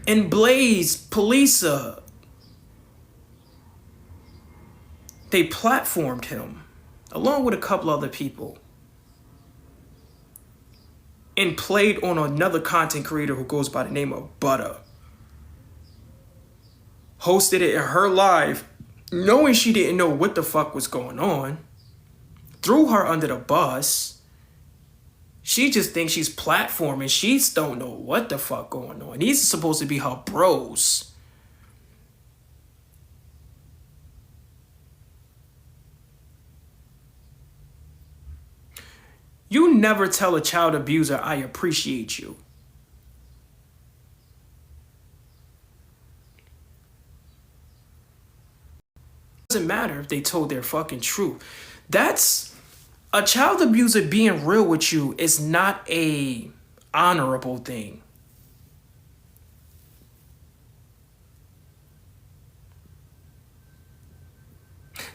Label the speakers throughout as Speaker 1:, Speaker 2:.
Speaker 1: And Blaze, Polisa, they platformed him along with a couple other people and played on another content creator who goes by the name of Butter. Hosted it in her live, knowing she didn't know what the fuck was going on. Threw her under the bus. She just thinks she's platforming. She don't know what the fuck going on. These are supposed to be her bros. You never tell a child abuser, I appreciate you. It doesn't matter if they told their fucking truth. That's a child abuser being real with you is not a honorable thing.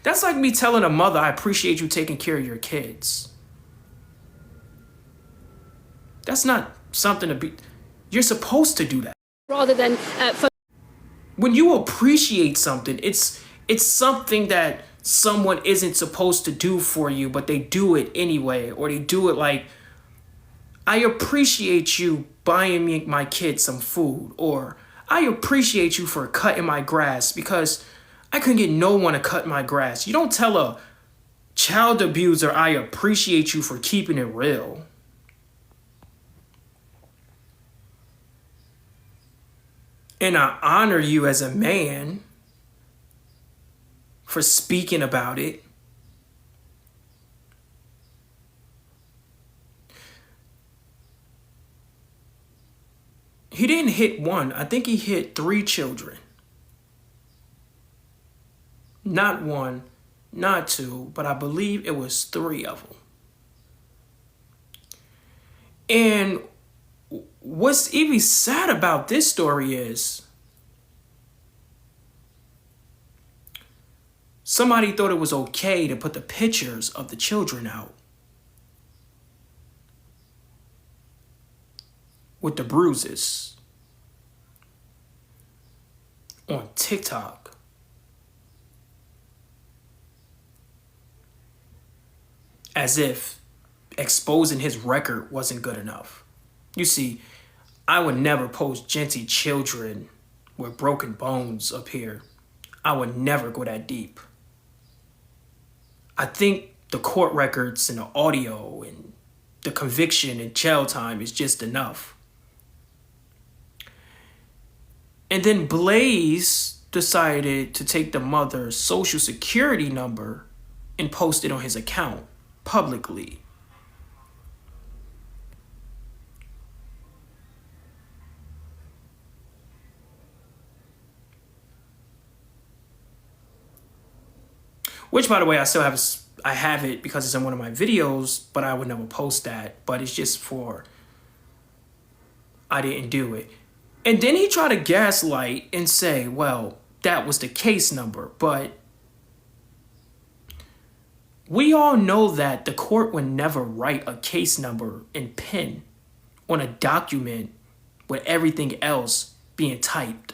Speaker 1: That's like me telling a mother, I appreciate you taking care of your kids. That's not something to be... You're supposed to do that.
Speaker 2: Rather than...
Speaker 1: When you appreciate something, it's something that someone isn't supposed to do for you, but they do it anyway. Or they do it like, I appreciate you buying me my kids some food. Or I appreciate you for cutting my grass because I couldn't get no one to cut my grass. You don't tell a child abuser, I appreciate you for keeping it real. And I honor you as a man for speaking about it. He didn't hit one. I think he hit 3 children. Not 1, not 2, but I believe it was 3 of them. And what's even sad about this story is somebody thought it was okay to put the pictures of the children out with the bruises on TikTok. As if exposing his record wasn't good enough. You see, I would never post Genty children with broken bones up here. I would never go that deep. I think the court records and the audio and the conviction and jail time is just enough. And then Blaze decided to take the mother's social security number and post it on his account publicly. Which, by the way, I have it because it's in one of my videos, but I would never post that. But it's just for, I didn't do it. And then he tried to gaslight and say, well, that was the case number. But we all know that the court would never write a case number in pen on a document with everything else being typed.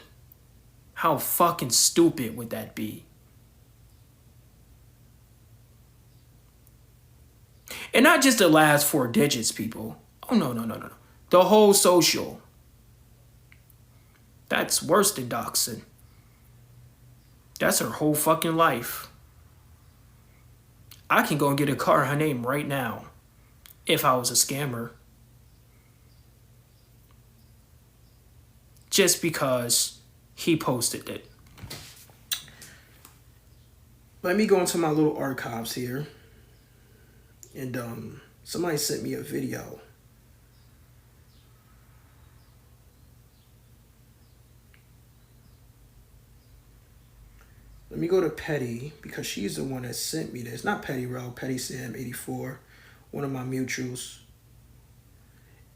Speaker 1: How fucking stupid would that be? And not just the last 4 digits, people. Oh, no. The whole social. That's worse than doxing. That's her whole fucking life. I can go and get a car in her name right now if I was a scammer. Just because he posted it. Let me go into my little archives here. And somebody sent me a video. Let me go to Petty because she's the one that sent me this. Not Petty Row, Petty Sam 84, one of my mutuals.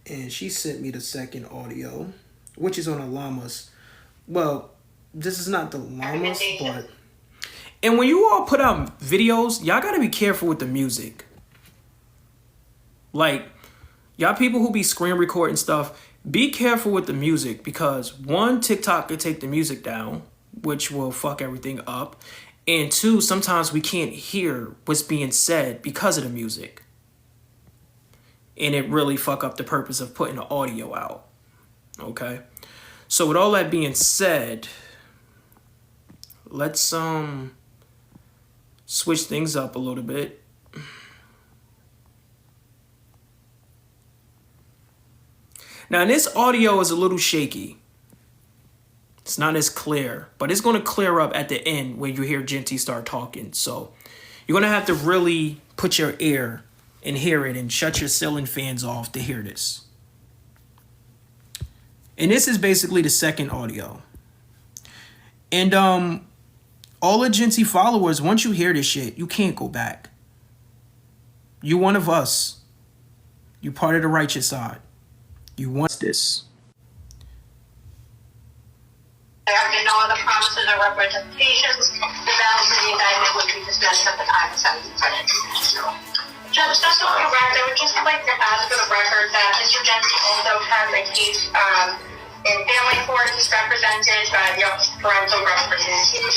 Speaker 1: And she sent me the second audio, which is on the llamas. Well, this is not the llamas, but... And when you all put out videos, y'all gotta be careful with the music. Like, y'all people who be screen recording stuff, Be careful with the music because one, TikTok could take the music down, which will fuck everything up. And two, sometimes we can't hear what's being said because of the music. And it really fuck up the purpose of putting the audio out. Okay? So with all that being said, let's switch things up a little bit. Now this audio is a little shaky. It's not as clear, but it's going to clear up at the end when you hear Genty start talking. So you're going to have to really put your ear and hear it and shut your ceiling fans off to hear this. And this is basically the second audio. And all the Genty followers, once you hear this shit, you can't go back. You one of us. You part of the righteous side. You want this.
Speaker 2: There have been no other promises or representations. The balance of the indictment would be dismissed at the time of sentencing. Judge, that's not correct. I would just like to add for the record that Mr. Genty also has a case in family court. He's represented by the Office of Parental Representation.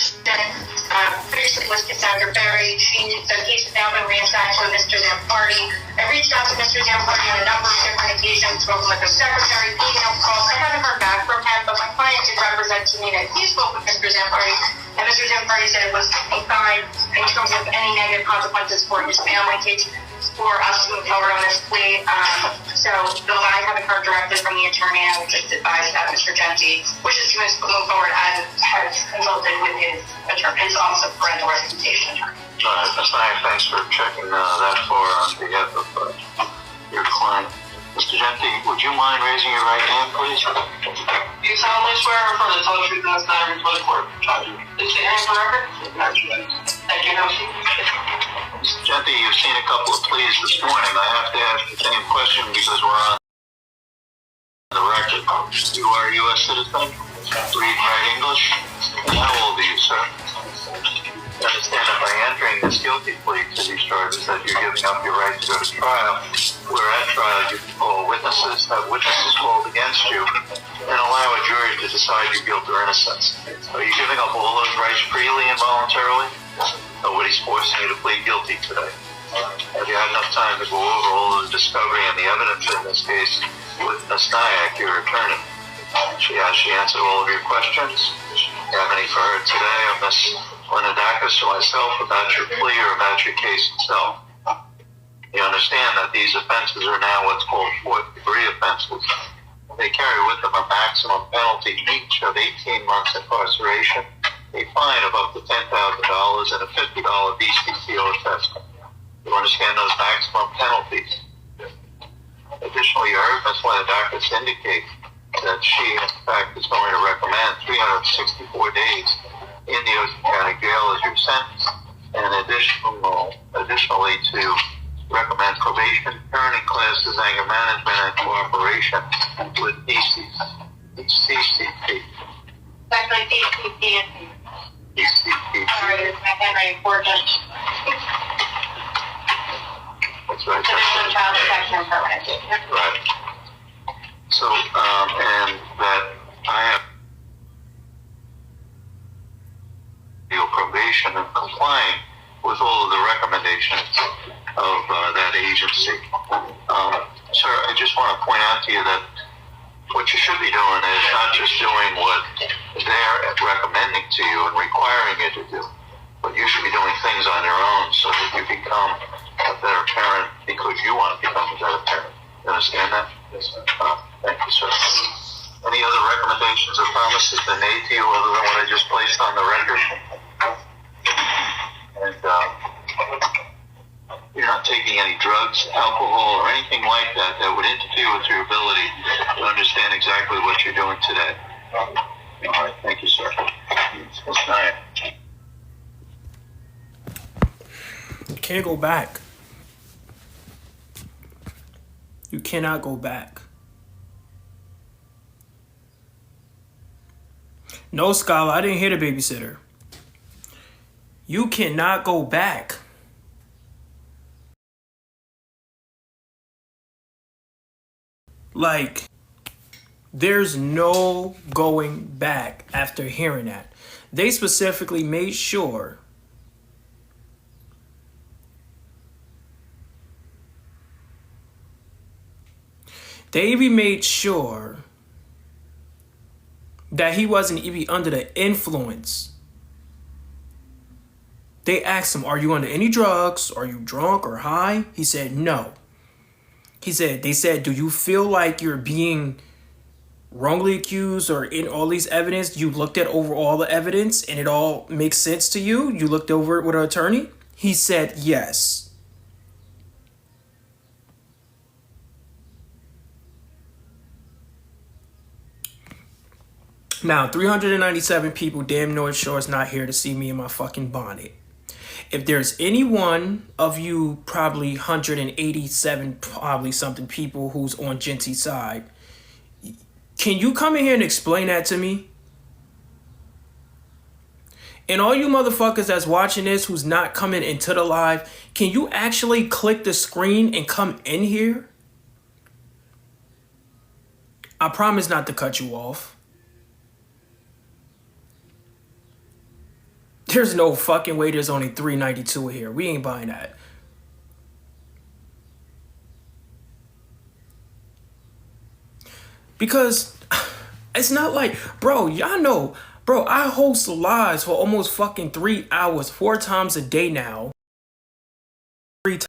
Speaker 2: Previously was Cassandra Berry. The case has now been reassigned to Mr. Zampardi. I reached out to Mr. Zampardi on a number of different occasions, spoken with the secretary, email calls. I haven't heard back from him, but my client did represent to me that he spoke with Mr. Zampardi, and Mr. Zampardi said it was fine in terms of any negative consequences for his family case for us to move forward on this plea. So, though I haven't heard directly from the attorney, I would just advise that Mr. Genty wishes to move forward and has consulted with his attorney, his Office of Parental Representation attorney.
Speaker 3: All right, Ms. Nayak, thanks for checking that for on behalf of your client. Mr. Genty, would you mind raising your right hand, please?
Speaker 2: Do you solemnly swear or affirm to tell the truth in this matter before the court? Is the hearing for record? Thank you.
Speaker 3: Mr. Genty, you've seen a couple of pleas this morning. I have to ask the same question because we're on the record. You are a U.S. citizen? Read and write English? And how old are you, sir? You understand that by entering this guilty plea to these charges that you're giving up your right to go to trial, where at trial you can call witnesses, have witnesses called against you, and allow a jury to decide your guilt or innocence. Are you giving up all those rights freely and voluntarily? Nobody's forcing you to plead guilty today. Have you had enough time to go over all the discovery and the evidence in this case with Ms. Nayak, your attorney? She answered all of your questions. Do you have any for her today, or Ms. Linodakis or myself, about your plea or about your case itself? You understand that these offenses are now what's called fourth-degree offenses. They carry with them a maximum penalty each of 18 months incarceration, a fine of up to $10,000, and a $50 DCCO assessment. You understand those maximum penalties? Additionally, you heard Ms. Linodakis indicate that she, in fact, is going to recommend 364 days in the Ocean County Jail as your sentence, and additionally to recommend probation, parenting classes, anger management, and cooperation with CCP.
Speaker 2: Actually, DCP and
Speaker 3: DCP.
Speaker 2: sorry, it's my handwriting important.
Speaker 3: That's right.
Speaker 2: Division of Child Protection and Permanency.
Speaker 3: Right. So, and that I have your probation and complying with all of the recommendations of that agency. Sir, I just want to point out to you that what you should be doing is not just doing what they're recommending to you and requiring you to do, but you should be doing things on your own so that you become a better parent because you want to become a better parent. You understand that? Yes, sir. Thank you, sir. Any other recommendations or promises been made to you other than what I just placed on the record? And you're not taking any drugs, alcohol, or anything like that that would interfere with your ability to understand exactly what you're doing today. All right, thank you, sir. Ms. Nayak.
Speaker 1: You can't go back. You cannot go back. No, Scholar, I didn't hear the babysitter. You cannot go back. Like, There's no going back after hearing that. They specifically made sure that he wasn't even under the influence. They asked him, are you under any drugs? Are you drunk or high? He said, no. They said, do you feel like you're being wrongly accused or in all these evidence? You looked at over all the evidence and it all makes sense to you? You looked over it with an attorney? He said, yes. Now, 397 people, damn North Shore is not here to see me in my fucking bonnet. If there's any one of you, probably 187, probably something people who's on Genty's side, can you come in here and explain that to me? And all you motherfuckers that's watching this who's not coming into the live, can you actually click the screen and come in here? I promise not to cut you off. There's no fucking way there's only 392 here. We ain't buying that. Because it's not like, bro, y'all know, bro, I host lives for almost fucking 3 hours, 4 times a day now. 3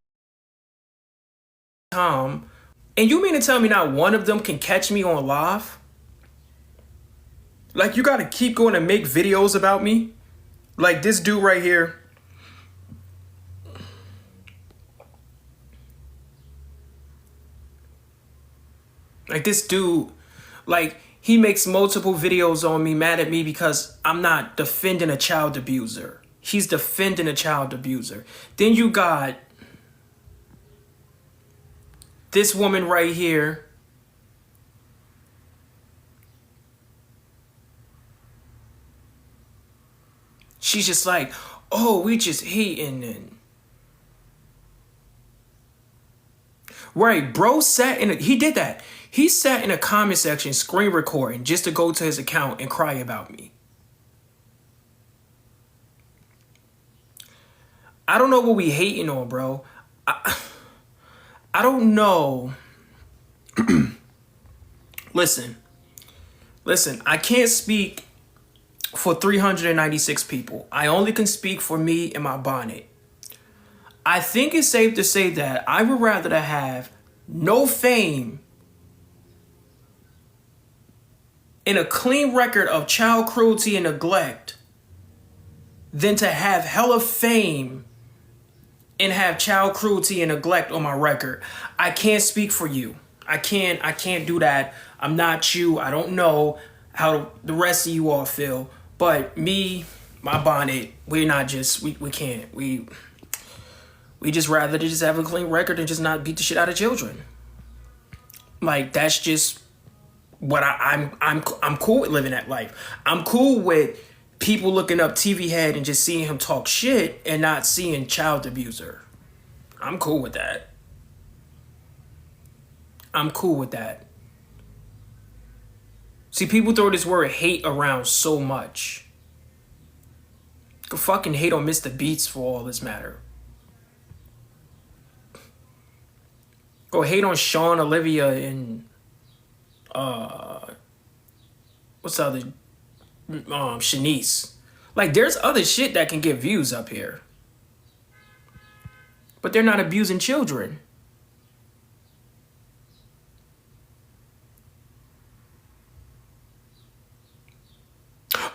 Speaker 1: times. And you mean to tell me not one of them can catch me on live? Like, you gotta keep going and make videos about me? Like this dude right here. Like this dude, like he makes multiple videos on me, mad at me because I'm not defending a child abuser. He's defending a child abuser. Then you got this woman right here. She's just like, oh, we just hating and right, bro sat in he did that. He sat in a comment section screen recording just to go to his account and cry about me. I don't know what we hating on, bro. I don't know. Listen, I can't speak for 396 people. I only can speak for me and my bonnet. I think it's safe to say that I would rather to have no fame and a clean record of child cruelty and neglect than to have hella fame and have child cruelty and neglect on my record. I can't speak for you. I can't do that. I'm not you. I don't know how the rest of you all feel. But me, my bonnet, we're not just, we can't. We just rather to just have a clean record and just not beat the shit out of children. Like, that's just what I'm cool with living that life. I'm cool with people looking up TV Head and just seeing him talk shit and not seeing child abuser. I'm cool with that. I'm cool with that. See, people throw this word hate around so much. You can fucking hate on Mr. Beats for all this matter. Go hate on Sean, Olivia, and what's the other? Shanice. Like, there's other shit that can get views up here. But they're not abusing children.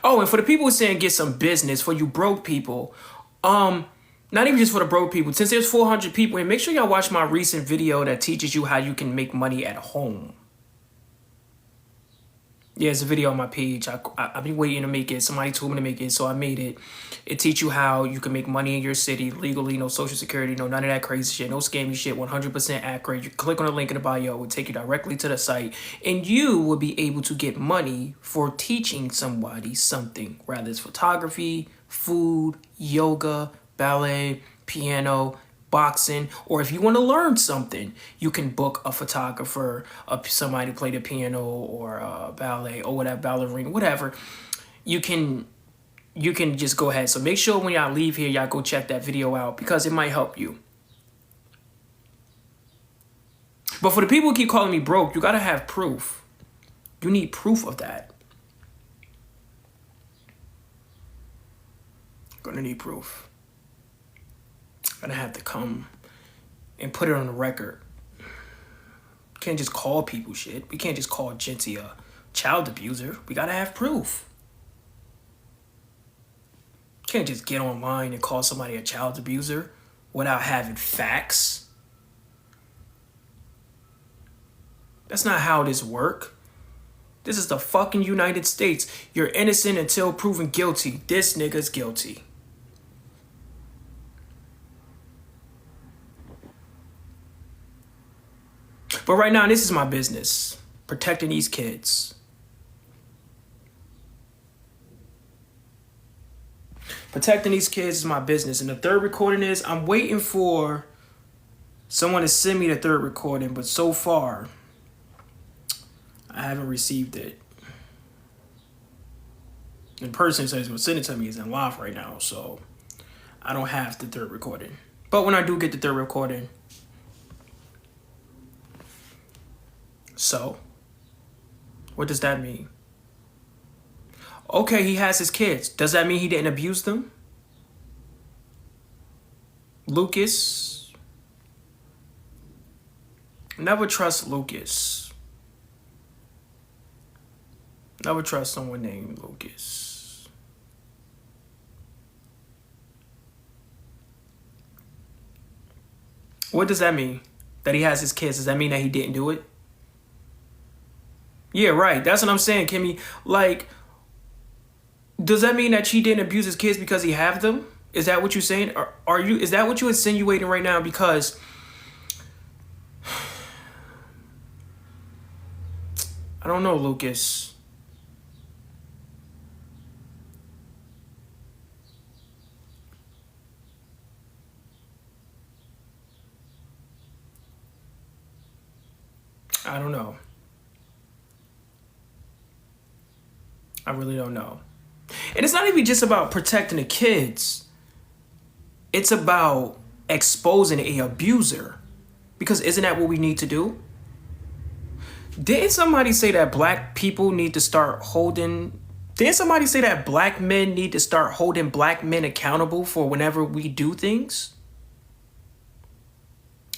Speaker 1: Oh, and for the people who saying get some business, for you broke people, not even just for the broke people, since there's 400 people, and make sure y'all watch my recent video that teaches you how you can make money at home. Yeah, it's a video on my page. I've been waiting to make it. Somebody told me to make it, so I made it. It teach you how you can make money in your city legally, no social security, no none of that crazy shit, no scammy shit, 100% accurate. You click on the link in the bio, it will take you directly to the site, and you will be able to get money for teaching somebody something, whether it's photography, food, yoga, ballet, piano, boxing, or if you want to learn something, you can book a photographer, somebody to play the piano, or ballet, or whatever, ballerina, whatever. You can just go ahead. So make sure when y'all leave here, y'all go check that video out because it might help you. But for the people who keep calling me broke, you gotta have proof. You need proof of that. Gonna need proof. Gonna have to come and put it on the record. Can't just call people shit. We can't just call Jinty a child abuser. We gotta have proof. Can't just get online and call somebody a child abuser without having facts. That's not how this works. This is the fucking United States. You're innocent until proven guilty. This nigga's guilty. But right now, this is my business. Protecting these kids. Protecting these kids is my business. And the third recording is, I'm waiting for someone to send me the third recording. But so far, I haven't received it. And the person who says will send it to me is in live right now. So I don't have the third recording. But when I do get the third recording, so what does that mean? Okay, he has his kids. Does that mean he didn't abuse them? Lucas. Never trust Lucas. Never trust someone named Lucas. What does that mean? That he has his kids. Does that mean that he didn't do it? Yeah, right. That's what I'm saying, Kimmy. Like, does that mean that she didn't abuse his kids because he have them? Is that what you're saying? Are you? Is that what you're insinuating right now? Because I don't know, Lucas. I don't know. I really don't know. And it's not even just about protecting the kids. It's about exposing a abuser. Because isn't that what we need to do? Didn't somebody say that black people need to start holding... Didn't somebody say that black men need to start holding black men accountable for whenever we do things?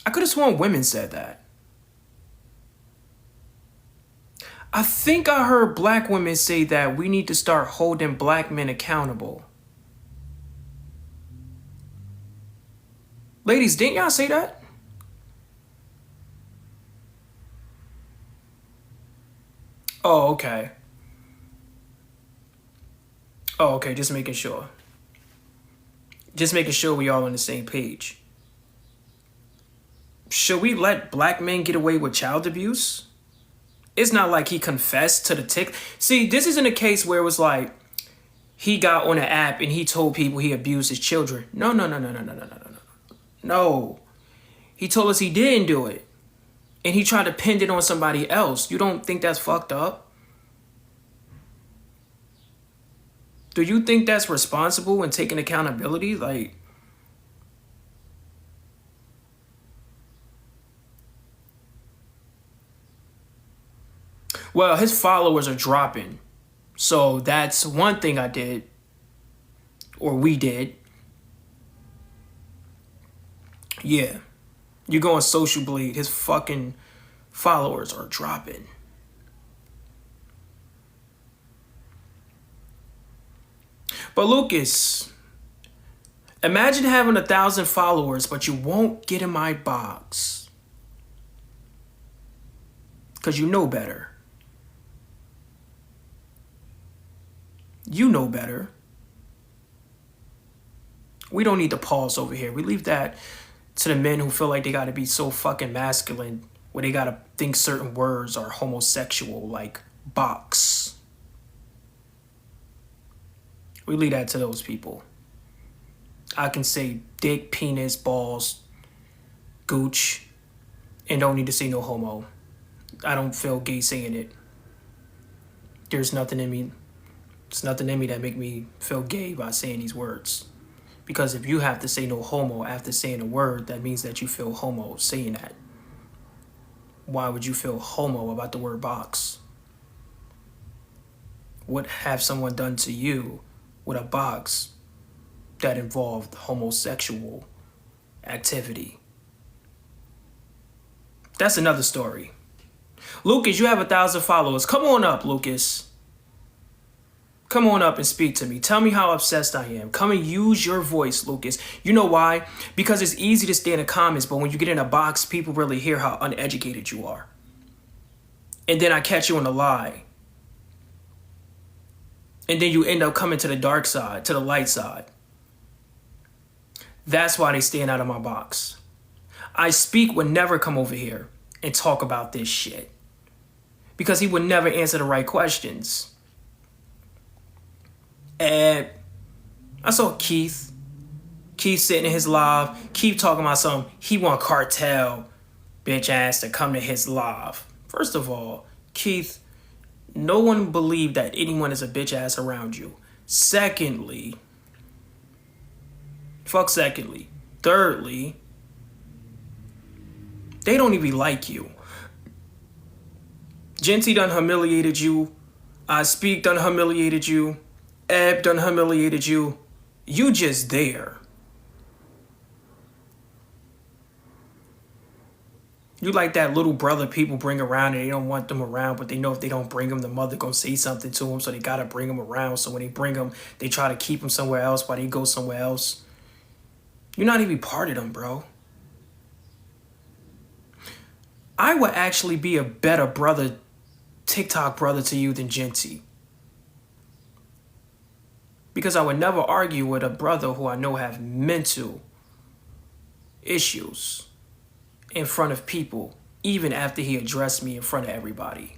Speaker 1: I could have sworn women said that. I think I heard black women say that we need to start holding black men accountable. Ladies, didn't y'all say that? Oh, okay. Oh, okay, just making sure. Just making sure we all on the same page. Should we let black men get away with child abuse? It's not like he confessed to the tick. See, this isn't a case where it was like he got on an app and he told people he abused his children. No. No. He told us he didn't do it. And he tried to pin it on somebody else. You don't think that's fucked up? Do you think that's responsible and taking accountability? Like, well, his followers are dropping. So that's one thing I did. Or we did. Yeah. You go on Social Blade, his fucking followers are dropping. But Lucas, imagine having 1,000 followers, but you won't get in my box. Because you know better. You know better. We don't need to pause over here. We leave that to the men who feel like they got to be so fucking masculine where they got to think certain words are homosexual, like box. We leave that to those people. I can say dick, penis, balls, gooch, and don't need to say no homo. I don't feel gay saying it. There's nothing in me. It's nothing in me that make me feel gay by saying these words. Because if you have to say no homo after saying a word, that means that you feel homo saying that. Why would you feel homo about the word box? What have someone done to you with a box that involved homosexual activity? That's another story. Lucas, you have 1,000 followers. Come on up, Lucas. Come on up and speak to me. Tell me how obsessed I am. Come and use your voice, Lucas. You know why? Because it's easy to stay in the comments, but when you get in a box, people really hear how uneducated you are. And then I catch you in a lie. And then you end up coming to the dark side, to the light side. That's why they staying out of my box. I Speak would never come over here and talk about this shit. Because he would never answer the right questions. And I saw Keith sitting in his live, Keith talking about something. He want Cartel bitch ass to come to his live. First of all, Keith, no one believed that anyone is a bitch ass around you. Secondly, thirdly, they don't even like you. Genty done humiliated you. I Speak done humiliated you. Eb done humiliated you. You just there. You like that little brother people bring around and they don't want them around, but they know if they don't bring them, the mother gonna say something to them, so they gotta bring them around. So when they bring them, they try to keep them somewhere else while they go somewhere else. You're not even part of them, bro. I would actually be a better brother, TikTok brother to you than Genty. Because I would never argue with a brother who I know have mental issues in front of people, even after he addressed me in front of everybody.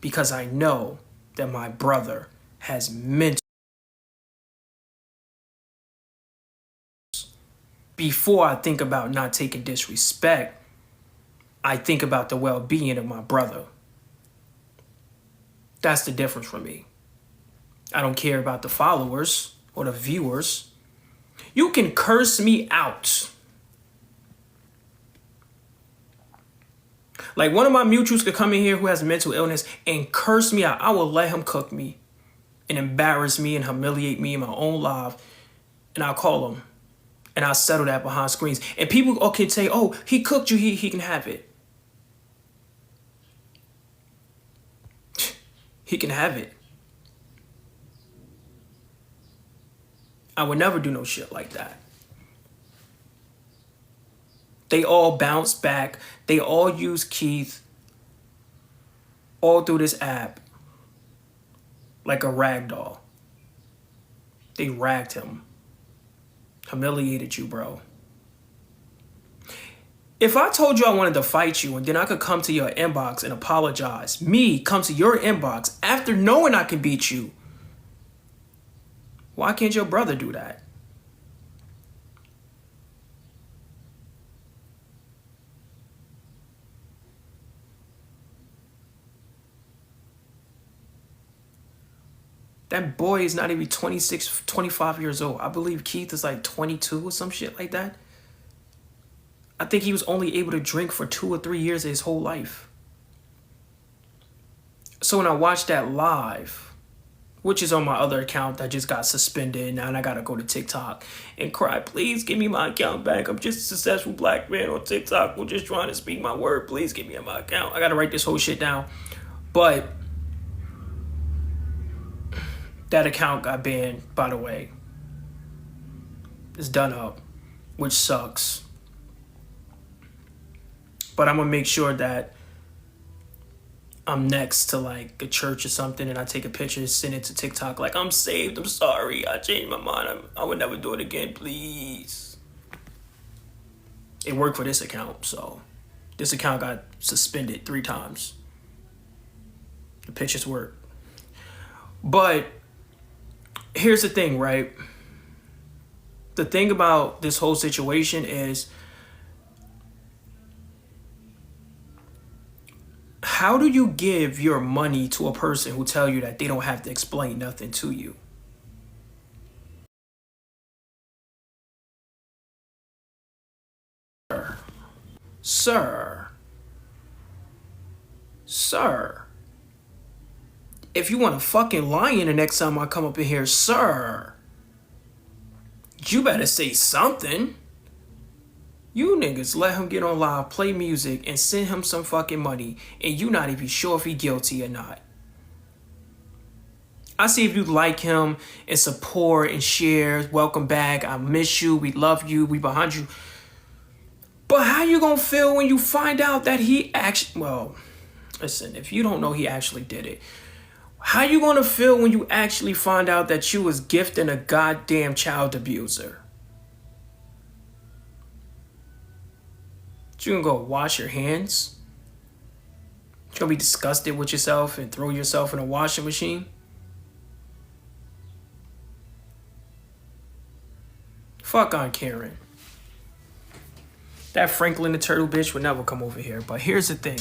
Speaker 1: Because I know that my brother has mental. Before I think about not taking disrespect, I think about the well-being of my brother. That's the difference for me. I don't care about the followers or the viewers. You can curse me out. Like one of my mutuals could come in here who has mental illness and curse me out. I will let him cook me and embarrass me and humiliate me in my own life. And I'll call him. And I'll settle that behind screens. And people can say, oh, he cooked you, he can have it. He can have it. I would never do no shit like that. They all bounce back. They all use Keith all through this app like a rag doll. They ragged him. Humiliated you, bro. If I told you I wanted to fight you and then I could come to your inbox and apologize, me come to your inbox after knowing I can beat you, why can't your brother do that? That boy is not even 26, 25 years old. I believe Keith is like 22 or some shit like that. I think he was only able to drink for 2 or 3 years of his whole life. So when I watched that live, which is on my other account that just got suspended, now and I gotta go to TikTok and cry, please give me my account back. I'm just a successful black man on TikTok who's just trying to speak my word. Please give me my account. I gotta write this whole shit down. But that account got banned, by the way. It's done up, which sucks. But I'm gonna make sure that I'm next to like a church or something and I take a picture and send it to TikTok like, I'm saved, I'm sorry, I changed my mind, I would never do it again, please. It worked for this account, so this account got suspended 3 times. The pictures work. But here's the thing, right? The thing about this whole situation is How do you give your money to a person who tell you that they don't have to explain nothing to you? Sir, if you want a fucking lion the next time I come up in here, sir, you better say something. You niggas let him get on live, play music, and send him some fucking money, and you not even sure if he guilty or not. I see if you like him and support and share. Welcome back. I miss you. We love you. We behind you. But how you gonna feel when you find out that he actually, well, listen, if you don't know he actually did it, how you gonna feel when you actually find out that you was gifting a goddamn child abuser? You gonna go wash your hands? You gonna be disgusted with yourself and throw yourself in a washing machine? Fuck on Karen. That Franklin the Turtle bitch would never come over here. But here's the thing.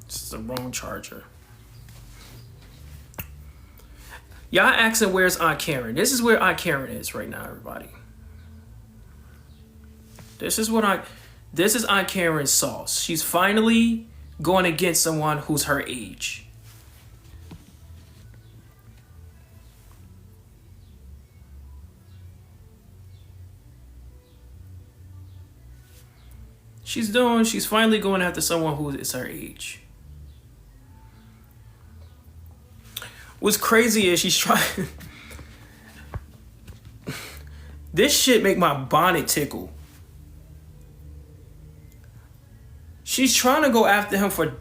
Speaker 1: This is the wrong charger. Y'all asking where's Aunt Karen? This is where Aunt Karen is right now, everybody. This is Aunt Karen's sauce. She's finally going against someone who's her age. She's finally going after someone who is her age. What's crazy is she's trying. This shit make my bonnet tickle. She's trying to go after him for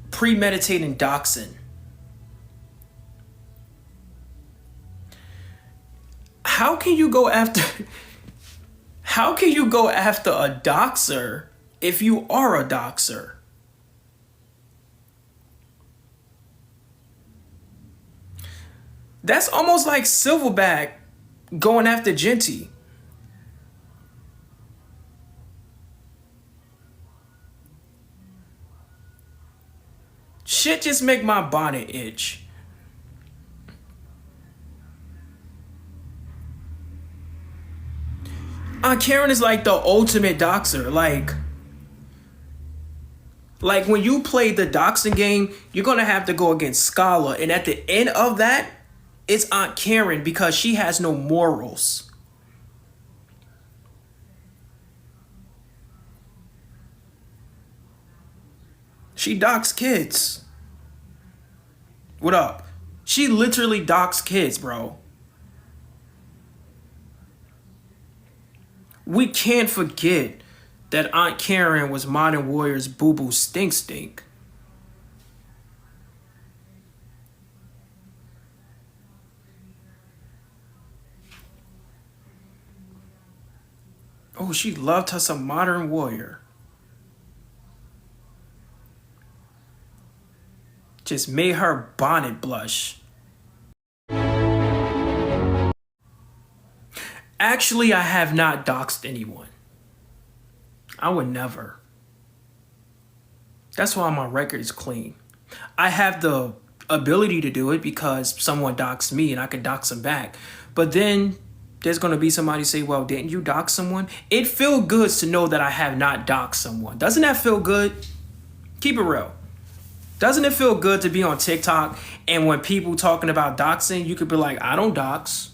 Speaker 1: premeditating doxing. How can you go after a doxer if you are a doxer? That's almost like Silverback going after Genty. Shit just make my bonnet itch. Karen is like the ultimate doxer. Like when you play the doxing game, you're gonna have to go against Scala, and at the end of that, it's Aunt Karen because she has no morals. She doxes kids. What up? She literally doxes kids, bro. We can't forget that Aunt Karen was Modern Warrior's Boo Boo Stink Stink. Oh, she loved her some Modern Warrior. Just made her bonnet blush. Actually, I have not doxed anyone. I would never. That's why my record is clean. I have the ability to do it because someone doxed me and I can dox them back. But then there's going to be somebody say, well, didn't you dox someone? It feels good to know that I have not doxed someone. Doesn't that feel good? Keep it real. Doesn't it feel good to be on TikTok and when people talking about doxing, you could be like, I don't dox.